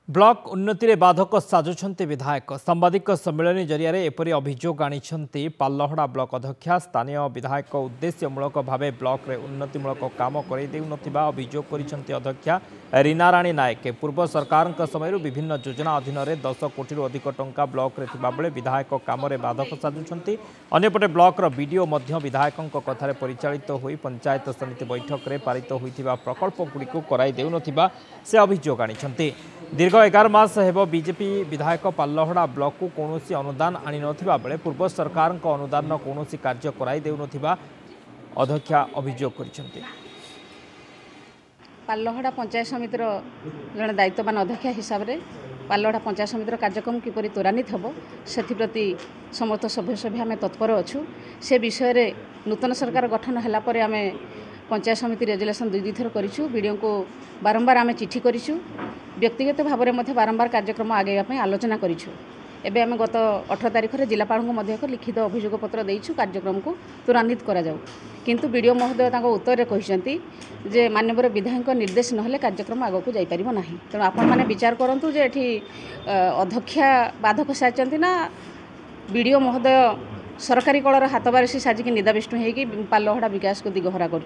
Block उन्नति रे बाधक साजुंट विधायक सांबादिक सम्मेलन जरिया एपरी अभियोग आनी पाल्लहड़ा ब्लॉक अध्यक्षा स्थानीय विधायक उद्देश्यमूलक भाव ब्लॉक रे उन्नतिमूलक काम करदेउनथिबा अभियोग करिसेंती अध्यक्षा रीनाराणी नायक। पूर्व सरकार समय विभिन्न योजना अधीन 10 कोटी अधिक टंका ब्लॉक रे थिबा बेले विधायक काम रे बाधक साजुंट। अन्यपटे ब्लॉक रो वीडियो मध्य विधायकों कथार परिचालित होई पंचायत समिति बैठक रे पारित होइथिबा प्रकल्प गुड़िक कराई देउनथिबा से अभियोग आनी। दीर्घ 11 मास हेब बीजेपी विधायक पाल्लहड़ा ब्लॉक को कौनसी अनुदान आनी नथिबा बेले पूर्व सरकार अनुदान कौनसी कार्य कराई देउनथिबा अध्यक्षा अभियोग करिसेंती। पाल्लहड़ा पंचायत समितिर जड़े दायित्ववान अध्यक्षा हिसाब से पाल्लहड़ा पंचायत समितिर कार्यक्रम किपरि त्वरान्वित हम से समस्त सभ्य सभ्य आम तत्पर अच्छु। से विषय रे नूतन सरकार गठन है आम पंचायत समिति रेजुलेसन 2 थर करूँ। वीडियो को बारंबार आम चिठी करूँ। व्यक्तिगत भाव में बारंबार कार्यक्रम आगे आलोचना करूँ। एबे आम गत 18 तारिख में जिलापाल को एक लिखित अभियोग पत्र देइछु कार्यक्रम को त्वरान्वित करा जाऊ। किंतु वीडियो महोदय उत्तर में कहते जे माननीय विधायक निर्देश नहेले कार्यक्रम आग को जाई परिबो नाही। तेणु आपण माने विचार करंतु जे एठी अध्यक्षा बाधक साजंती ना वीडियो महोदय सरकारी कलर हाथ बारिशी साजिकी निदा विष्णु होगी पाल्लहड़ा विकास को दिगहरा कर।